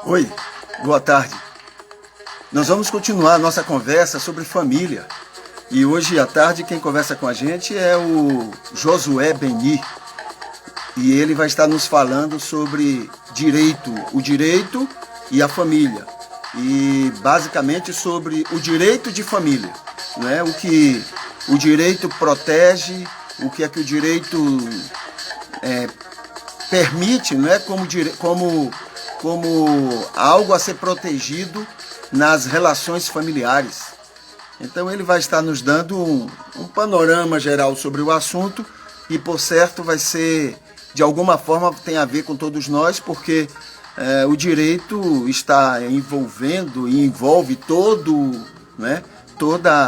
Oi, boa tarde. Nós vamos continuar a nossa conversa sobre família. E hoje à tarde quem conversa com a gente é o Josué Beni. E ele vai estar nos falando sobre direito, o direito e a família. E basicamente sobre o direito de família, né? O que o direito protege, o que é que o direito permite, não é? Como algo a ser protegido nas relações familiares. Então ele vai estar nos dando um panorama geral sobre o assunto e, por certo, vai ser, de alguma forma, tem a ver com todos nós, porque o direito está envolvendo e envolve toda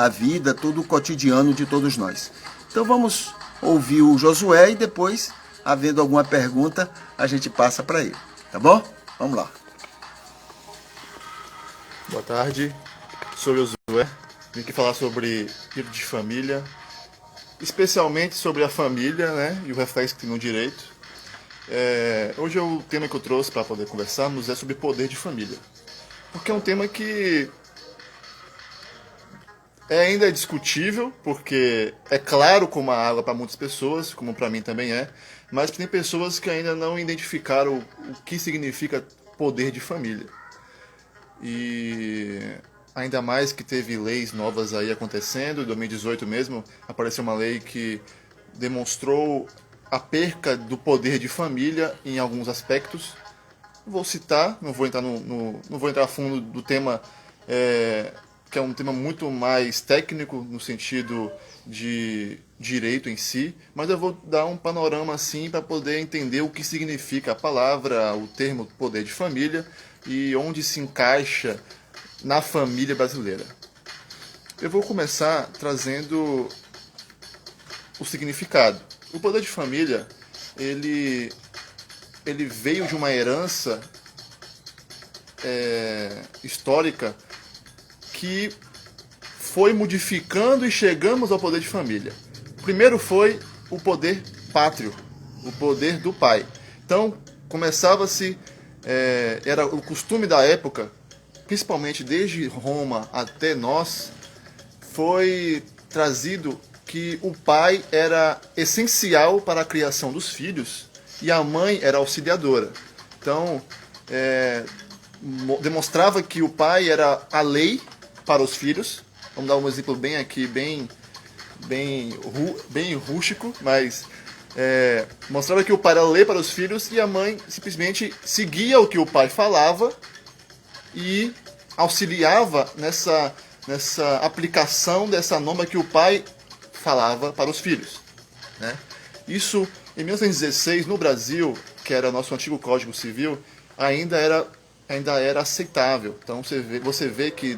a vida, todo o cotidiano de todos nós. Então vamos ouvir o Josué e depois, havendo alguma pergunta, a gente passa para ele, tá bom? Vamos lá. Boa tarde, sou o Josué. Vim aqui falar sobre direito de família, especialmente sobre a família, né, e o reflexo que tem no direito. Hoje o tema que eu trouxe para poder conversarmos é sobre poder de família, porque é um tema que ainda é discutível, porque é claro como a água para muitas pessoas, como para mim também mas tem pessoas que ainda não identificaram o que significa poder de família. E ainda mais que teve leis novas aí acontecendo, em 2018 mesmo, apareceu uma lei que demonstrou a perca do poder de família em alguns aspectos. Vou citar, não vou entrar a fundo do tema, que é um tema muito mais técnico no sentido de direito em si, mas eu vou dar um panorama assim para poder entender o que significa a palavra, o termo poder de família e onde se encaixa na família brasileira. Eu vou começar trazendo o significado. O poder de família, ele veio de uma herança histórica que foi modificando e chegamos ao poder de família. Primeiro foi o poder pátrio, o poder do pai. Então, começava-se, era o costume da época, principalmente desde Roma até nós, foi trazido que o pai era essencial para a criação dos filhos e a mãe era auxiliadora. Então, demonstrava que o pai era a lei para os filhos. Vamos dar um exemplo bem rústico, mas mostrava que o pai era a lei para os filhos e a mãe simplesmente seguia o que o pai falava e auxiliava nessa aplicação dessa norma que o pai falava para os filhos, né? Isso, em 1916, no Brasil, que era nosso antigo Código Civil, ainda era aceitável. Então você vê que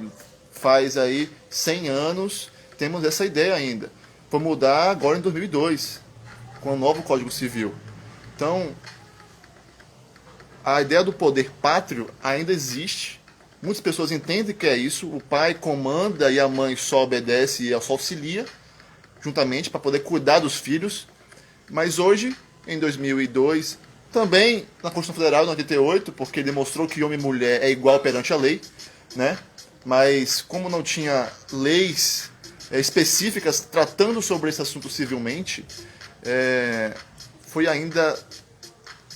faz aí 100 anos temos essa ideia ainda. Foi mudar agora em 2002, com o novo Código Civil. Então, a ideia do poder pátrio ainda existe. Muitas pessoas entendem que é isso. O pai comanda e a mãe só obedece e só auxilia, juntamente, para poder cuidar dos filhos. Mas hoje, em 2002, também na Constituição Federal, em 88, porque demonstrou que homem e mulher é igual perante a lei, né? Mas como não tinha leis específicas tratando sobre esse assunto civilmente, foi ainda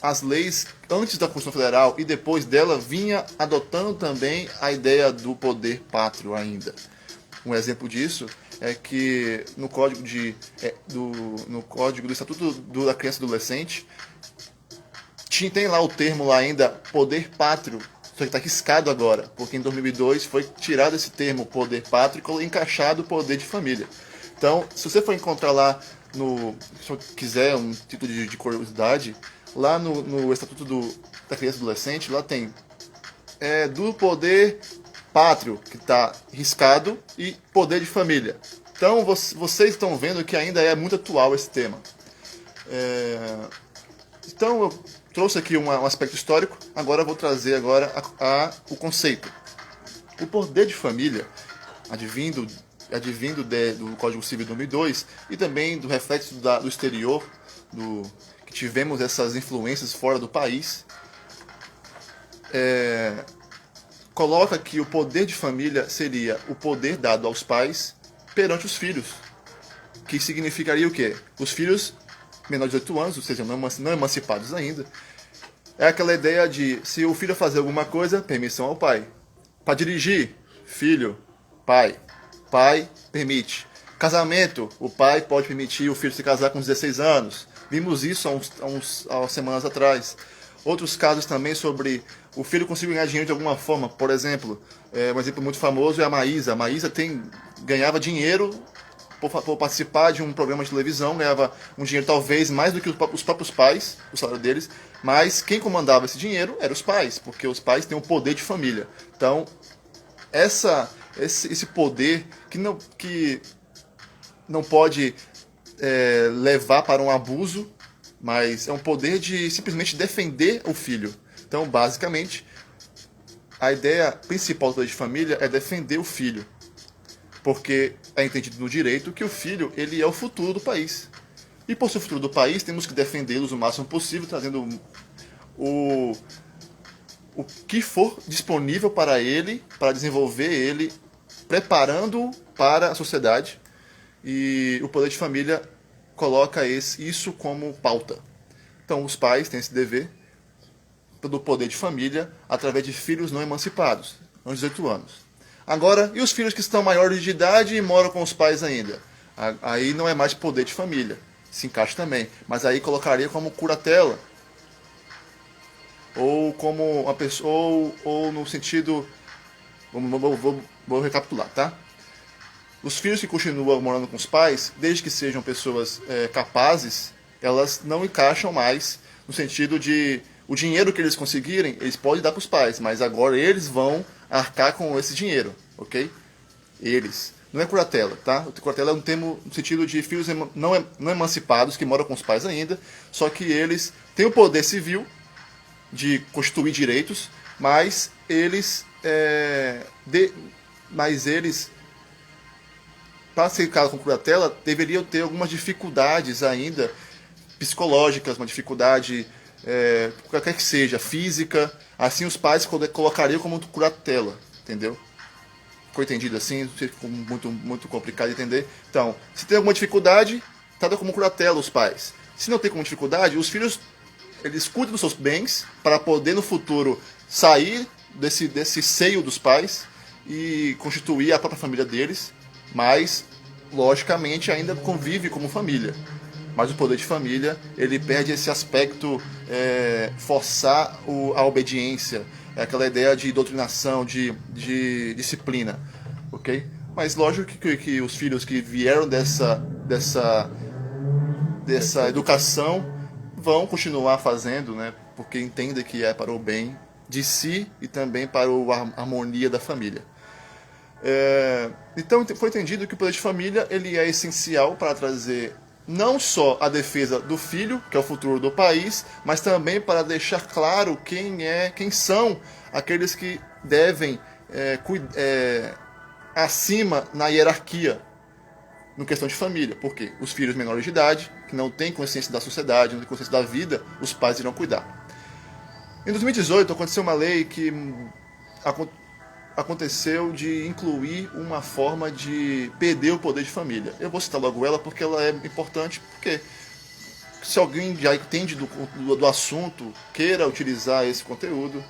as leis antes da Constituição Federal e depois dela vinha adotando também a ideia do poder pátrio ainda. Um exemplo disso é que no Código, no Código do Estatuto da Criança e do Adolescente tem lá o termo lá ainda poder pátrio, só que está riscado agora, porque em 2002 foi tirado esse termo poder pátrio e encaixado o poder de família. Então, se você for encontrar lá, se você quiser um título de curiosidade, lá no Estatuto da Criança e do Adolescente, lá tem do poder pátrio, que está riscado, e poder de família. Então, vocês estão vendo que ainda é muito atual esse tema. Então, eu trouxe aqui um aspecto histórico, agora eu vou trazer o conceito. O poder de família, advindo do Código Civil de 2002 e também do reflexo do exterior, que tivemos essas influências fora do país, coloca que o poder de família seria o poder dado aos pais perante os filhos, que significaria o quê? Os filhos menores de 18 anos, ou seja, não emancipados ainda, é aquela ideia de, se o filho fazer alguma coisa, permissão ao pai. Para dirigir, filho, pai. Pai permite. Casamento, o pai pode permitir o filho se casar com 16 anos. Vimos isso há semanas atrás. Outros casos também sobre o filho conseguir ganhar dinheiro de alguma forma. Por exemplo, um exemplo muito famoso é a Maísa. A Maísa ganhava dinheiro por participar de um programa de televisão, ganhava um dinheiro talvez mais do que os próprios pais, o salário deles, mas quem comandava esse dinheiro eram os pais, porque os pais têm o poder de família. Então, esse poder que não pode levar para um abuso, mas é um poder de simplesmente defender o filho. Então, basicamente, a ideia principal do poder de família é defender o filho, porque é entendido no direito que o filho ele é o futuro do país. E por ser o futuro do país, temos que defendê-los o máximo possível, trazendo o que for disponível para ele, para desenvolver ele, preparando-o para a sociedade. E o poder de família coloca isso como pauta. Então, os pais têm esse dever do poder de família através de filhos não emancipados, aos 18 anos. Agora, e os filhos que estão maiores de idade e moram com os pais ainda? Aí não é mais poder de família, se encaixa também, mas aí colocaria como curatela, ou como uma pessoa, ou no sentido, vou recapitular, tá? Os filhos que continuam morando com os pais, desde que sejam pessoas capazes, elas não encaixam mais no sentido de o dinheiro que eles conseguirem, eles podem dar para os pais, mas agora eles vão arcar com esse dinheiro, ok? Eles. Não é curatela, tá? Curatela é um termo no sentido de filhos não emancipados que moram com os pais ainda, só que eles têm o poder civil de constituir direitos, mas eles para ser casado com curatela, deveriam ter algumas dificuldades ainda psicológicas, uma dificuldade qualquer que seja, física. Assim os pais colocariam como curatela, entendeu? Ficou entendido assim? Não sei se ficou muito complicado de entender. Então, se tem alguma dificuldade, trata como curatela os pais. Se não tem como dificuldade, os filhos eles cuidam dos seus bens para poder no futuro sair desse seio dos pais e constituir a própria família deles, mas logicamente ainda convive como família. Mas o poder de família ele perde esse aspecto forçar a obediência, aquela ideia de doutrinação, de disciplina, ok? Mas lógico que os filhos que vieram dessa educação vão continuar fazendo, né? Porque entendem que é para o bem de si e também para a harmonia da família. Então foi entendido que o poder de família ele é essencial para trazer não só a defesa do filho, que é o futuro do país, mas também para deixar claro quem são aqueles que devem acima na hierarquia no questão de família. Porque os filhos menores de idade, que não têm consciência da sociedade, não têm consciência da vida, os pais irão cuidar. Em 2018 aconteceu uma lei que aconteceu de incluir uma forma de perder o poder de família. Eu vou citar logo ela porque ela é importante, porque se alguém já entende do assunto, queira utilizar esse conteúdo,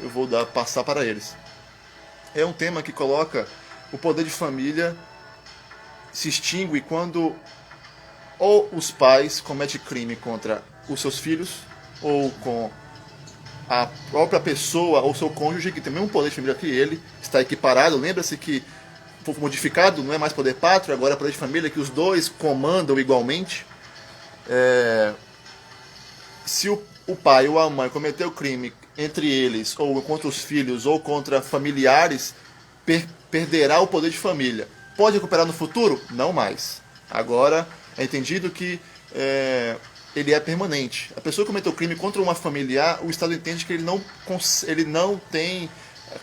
eu vou passar para eles. É um tema que coloca o poder de família se extingue quando ou os pais cometem crime contra os seus filhos, ou com a própria pessoa ou seu cônjuge, que tem o mesmo poder de família que ele, está equiparado. Lembra-se que foi modificado, não é mais poder pátrio, agora é poder de família, que os dois comandam igualmente. Se o pai ou a mãe cometeu crime entre eles, ou contra os filhos, ou contra familiares, perderá o poder de família. Pode recuperar no futuro? Não mais. Agora é entendido que ele é permanente. A pessoa que cometeu crime contra uma familiar, o Estado entende que ele não tem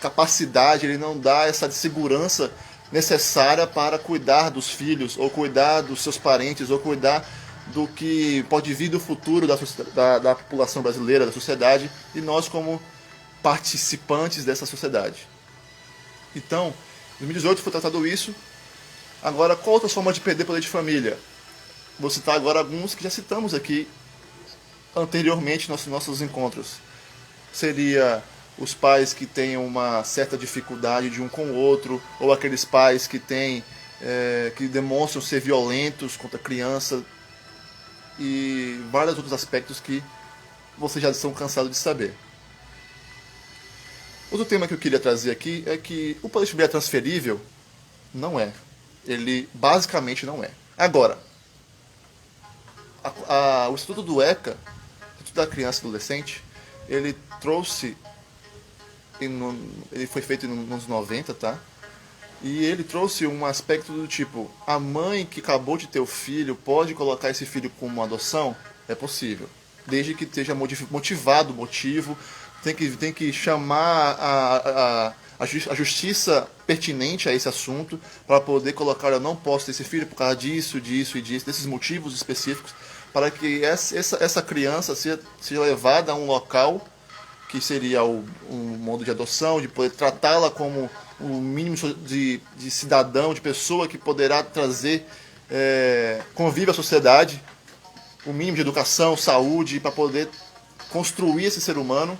capacidade, ele não dá essa segurança necessária para cuidar dos filhos, ou cuidar dos seus parentes, ou cuidar do que pode vir do futuro da população brasileira, da sociedade, e nós como participantes dessa sociedade. Então, em 2018 foi tratado isso. Agora, qual outra forma de perder poder de família? Vou citar agora alguns que já citamos aqui anteriormente nos nossos encontros. Seria os pais que têm uma certa dificuldade de um com o outro, ou aqueles pais que que demonstram ser violentos contra a criança, e vários outros aspectos que vocês já estão cansados de saber. Outro tema que eu queria trazer aqui é que o poder de família é transferível? Não é. Ele basicamente não é. Agora, o Instituto do ECA, Instituto da Criança e Adolescente, ele trouxe, ele foi feito nos anos 90, tá? E ele trouxe um aspecto do tipo, a mãe que acabou de ter o filho pode colocar esse filho como uma adoção? É possível. Desde que esteja motivado o motivo, tem que chamar a justiça pertinente a esse assunto para poder colocar, eu não posso ter esse filho por causa disso, disso e disso, desses motivos específicos, para que essa criança seja levada a um local que seria um modo de adoção, de poder tratá-la como um mínimo de cidadão, de pessoa que poderá trazer convívio à sociedade, o mínimo de educação, saúde, para poder construir esse ser humano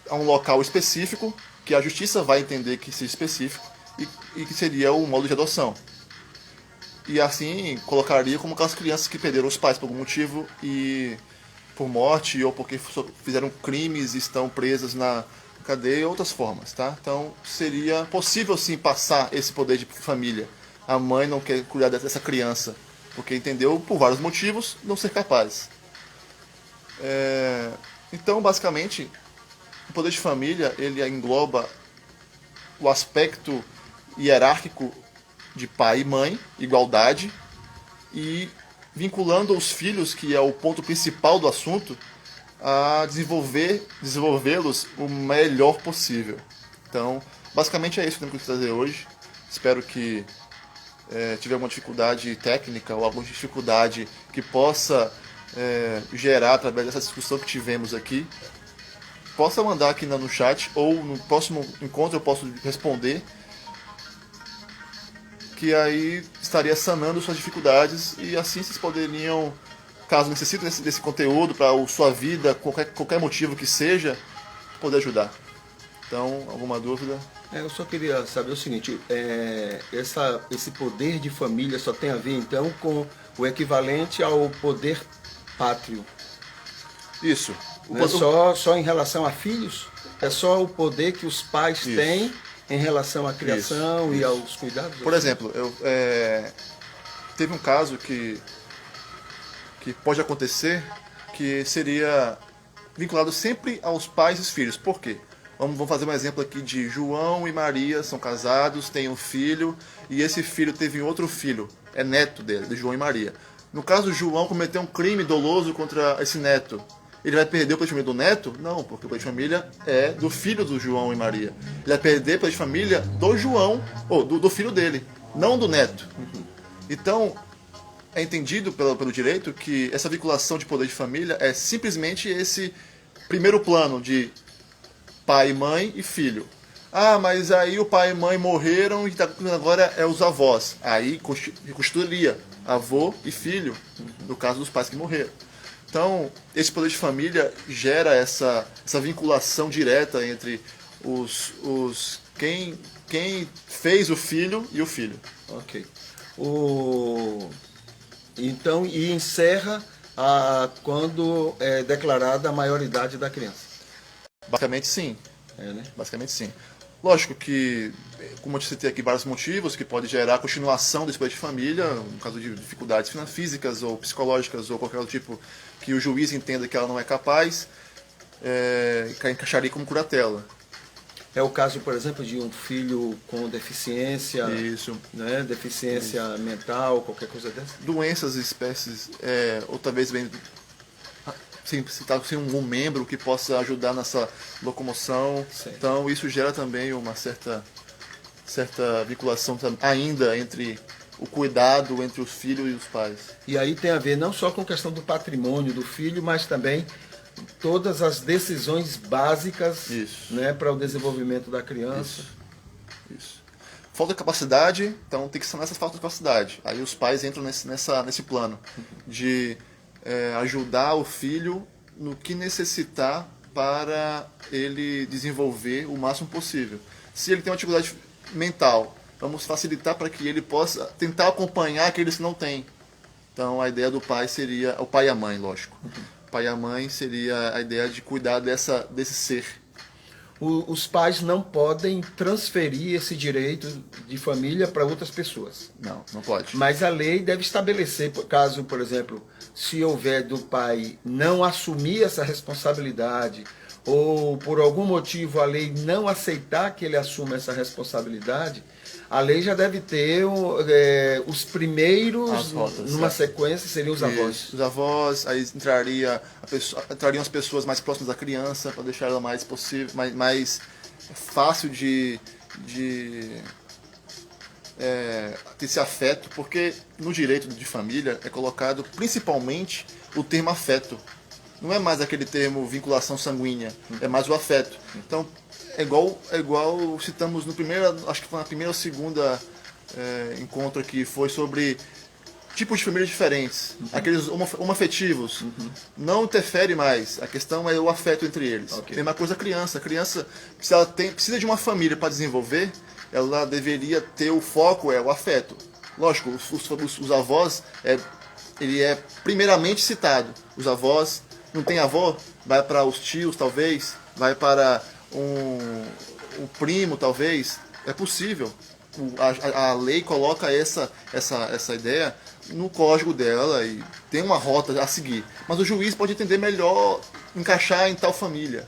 a um local específico, que a justiça vai entender que seja específico, e que seria o modo de adoção. E assim colocaria como aquelas crianças que perderam os pais por algum motivo, e por morte, ou porque fizeram crimes e estão presas na cadeia, outras formas, tá? Então seria possível sim passar esse poder de família. A mãe não quer cuidar dessa criança, porque entendeu, por vários motivos, não ser capaz. Então, basicamente, o poder de família, ele engloba o aspecto hierárquico de pai e mãe, igualdade, e vinculando os filhos, que é o ponto principal do assunto, a desenvolvê-los o melhor possível. Então, basicamente é isso que eu tenho que trazer hoje. Espero que tiver alguma dificuldade técnica ou alguma dificuldade que possa gerar através dessa discussão que tivemos aqui, possa mandar aqui no chat, ou no próximo encontro eu posso responder, que aí estaria sanando suas dificuldades, e assim vocês poderiam, caso necessitem desse conteúdo para a sua vida, qualquer motivo que seja, poder ajudar. Então, alguma dúvida? Eu só queria saber o seguinte, esse poder de família só tem a ver então com o equivalente ao poder pátrio? Isso. Não é só em relação a filhos? É só o poder que os pais têm em relação à criação e aos cuidados? Por exemplo, teve um caso que pode acontecer, que seria vinculado sempre aos pais e os filhos. Por quê? Vamos fazer um exemplo aqui de João e Maria, são casados, têm um filho, e esse filho teve outro filho, é neto dele, de João e Maria. No caso do João cometeu um crime doloso contra esse neto, ele vai perder o poder de família do neto? Não, porque o poder de família é do filho do João e Maria. Ele vai perder o poder de família do João, ou do filho dele, não do neto. Então, é entendido pelo direito que essa vinculação de poder de família é simplesmente esse primeiro plano de pai, mãe e filho. Ah, mas aí o pai e mãe morreram e agora é os avós. Aí costuraria avô e filho, no caso dos pais que morreram. Então, esse poder de família gera essa vinculação direta entre quem fez o filho e o filho. Ok. Então, e encerra quando é declarada a maioridade da criança. Basicamente sim. Né? Basicamente sim. Lógico que, como eu citei aqui, vários motivos que pode gerar a continuação desse poder de família, no caso de dificuldades físicas ou psicológicas ou qualquer outro tipo que o juiz entenda que ela não é capaz, encaixaria como curatela. É o caso, por exemplo, de um filho com deficiência, Isso. Né? Deficiência Isso. mental, qualquer coisa dessa? Doenças, espécies, ou talvez bem sem um membro que possa ajudar nessa locomoção. Certo. Então isso gera também uma certa vinculação ainda entre o cuidado entre os filhos e os pais. E aí tem a ver não só com a questão do patrimônio do filho, mas também todas as decisões básicas, né, para o desenvolvimento da criança. Isso. Falta de capacidade, então tem que sanar essa falta de capacidade. Aí os pais entram nesse plano de ajudar o filho no que necessitar para ele desenvolver o máximo possível. Se ele tem uma dificuldade mental, vamos facilitar para que ele possa tentar acompanhar aqueles que não têm. Então a ideia do pai seria, o pai e a mãe, lógico. O pai e a mãe seria a ideia de cuidar desse ser. Os pais não podem transferir esse direito de família para outras pessoas. Não pode. Mas a lei deve estabelecer, caso, por exemplo, se houver do pai não assumir essa responsabilidade, ou por algum motivo a lei não aceitar que ele assuma essa responsabilidade, a lei já deve ter os primeiros, numa sequência, seriam os avós. Os avós, aí entrariam as pessoas mais próximas da criança, para deixar ela mais possível, mais fácil de ter esse afeto, porque no direito de família é colocado principalmente o termo afeto. Não é mais aquele termo vinculação sanguínea, é mais o afeto. Então, é igual citamos no primeiro, acho que foi na primeira ou segunda encontro aqui, foi sobre tipos de famílias diferentes, aqueles homoafetivos. Não interfere mais, a questão é o afeto entre eles. Okay. Mesma coisa a criança, se ela precisa de uma família para desenvolver, ela deveria ter o foco, o afeto. Lógico, os avós, ele é primeiramente citado. Os avós, não tem avó, vai para os tios talvez, vai para um primo talvez, é possível. A lei coloca essa ideia no código dela e tem uma rota a seguir. Mas o juiz pode entender melhor, encaixar em tal família.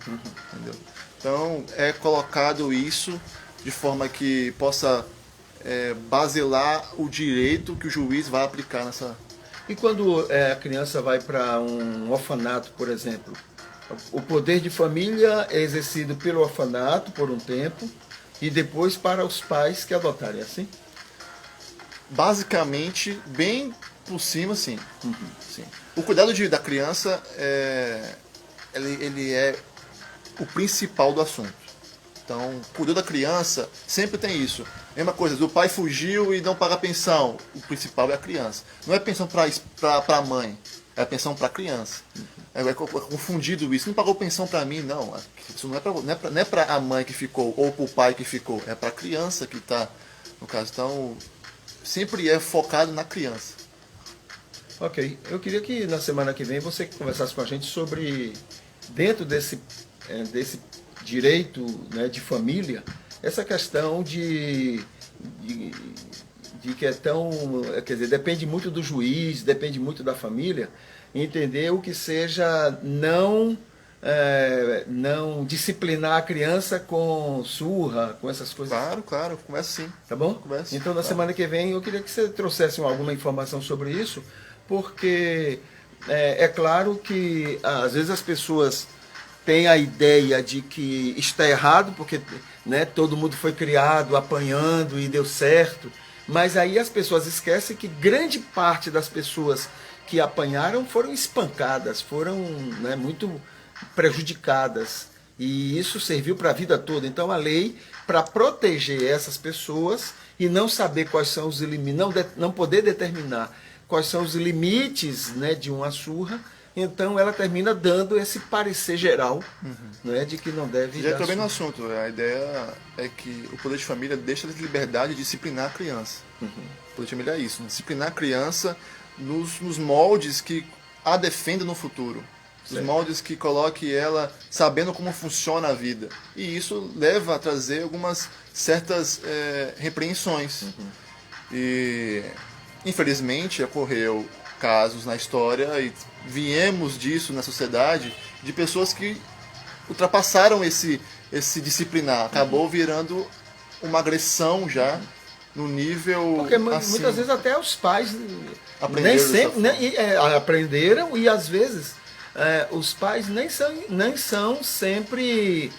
Entendeu? Então é colocado isso de forma que possa baselar o direito que o juiz vai aplicar nessa. E quando a criança vai para um orfanato, por exemplo, o poder de família é exercido pelo orfanato por um tempo e depois para os pais que adotarem, assim? Basicamente, bem por cima, sim. Sim. O cuidado da criança ele é o principal do assunto. Então, cuidar da criança sempre tem isso. Mesma coisa, o pai fugiu e não paga pensão. O principal é a criança. Não é pensão para a mãe, é pensão para a criança. É confundido isso. Não pagou pensão para mim, não. Isso não é para a mãe que ficou ou para o pai que ficou. É para a criança que está, no caso. Então, sempre é focado na criança. Ok. Eu queria que na semana que vem você conversasse com a gente sobre, dentro desse direito, né, de família, essa questão de que é tão, quer dizer, depende muito do juiz, depende muito da família, entender o que seja não disciplinar a criança com surra, com essas coisas. Claro, começa sim. Tá bom? Começa, então, na semana que vem, eu queria que você trouxesse alguma informação sobre isso, porque é claro que às vezes as pessoas têm a ideia de que está errado, porque, né, todo mundo foi criado apanhando e deu certo, mas aí as pessoas esquecem que grande parte das pessoas que apanharam foram espancadas, foram, né, muito prejudicadas. E isso serviu para a vida toda. Então a lei, para proteger essas pessoas e não saber quais são os limites, não poder determinar quais são os limites, né, de uma surra, então ela termina dando esse parecer geral, né, de que não deve Já dar entrou bem no surra. assunto. A ideia é que o poder de família deixa de liberdade de disciplinar a criança. O poder de família é isso, disciplinar a criança nos moldes que a defendem no futuro. Os Certo. moldes que coloque ela sabendo como funciona a vida. E isso leva a trazer algumas certas repreensões. E, infelizmente, ocorreu casos na história e viemos disso na sociedade de pessoas que ultrapassaram esse disciplinar. Acabou virando uma agressão já no nível Porque assim, muitas vezes até os pais Aprenderam nem dessa sempre forma. aprenderam, e às vezes os pais nem são sempre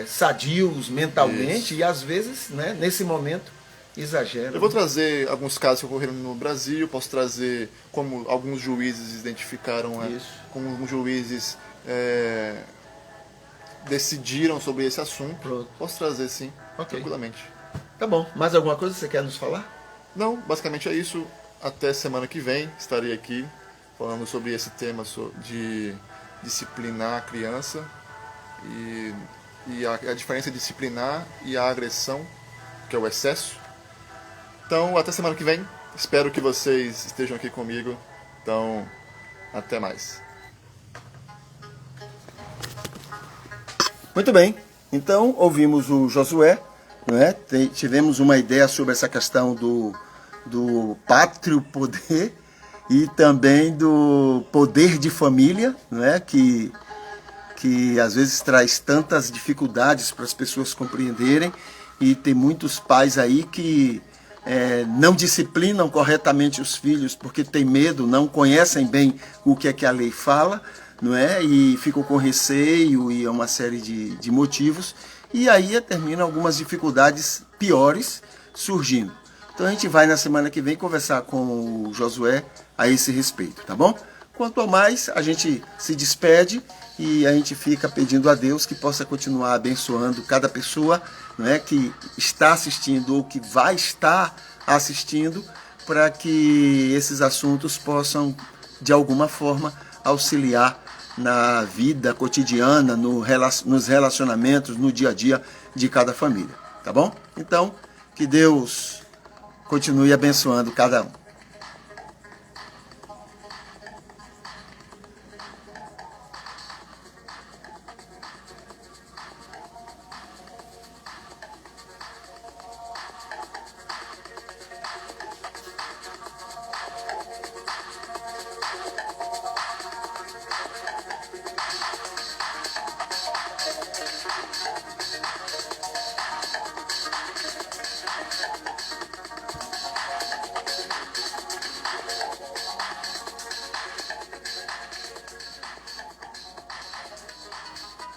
sadios mentalmente. Isso. E às vezes, né, nesse momento, exageram. Eu vou trazer alguns casos que ocorreram no Brasil, posso trazer como alguns juízes identificaram, Isso. como alguns juízes decidiram sobre esse assunto. Pronto. Posso trazer sim, Ok. tranquilamente. Tá bom. Mais alguma coisa que você quer nos falar? Não, basicamente é isso. Até semana que vem estarei aqui falando sobre esse tema de disciplinar a criança e a diferença de disciplinar e a agressão, que é o excesso. Então, até semana que vem. Espero que vocês estejam aqui comigo. Então, até mais. Muito bem. Então, ouvimos o Josué, não é? Tivemos uma ideia sobre essa questão do pátrio poder e também do poder de família, não é? Que às vezes traz tantas dificuldades para as pessoas compreenderem, e tem muitos pais aí que não disciplinam corretamente os filhos porque tem medo, não conhecem bem o que é que a lei fala, não é? E ficam com receio e uma série de motivos, e aí terminam algumas dificuldades piores surgindo. Então a gente vai na semana que vem conversar com o Josué a esse respeito, tá bom? Quanto ao mais, a gente se despede e a gente fica pedindo a Deus que possa continuar abençoando cada pessoa, não é, que está assistindo ou que vai estar assistindo, para que esses assuntos possam, de alguma forma, auxiliar na vida cotidiana, nos relacionamentos, no dia a dia de cada família, tá bom? Então, que Deus continue abençoando cada um.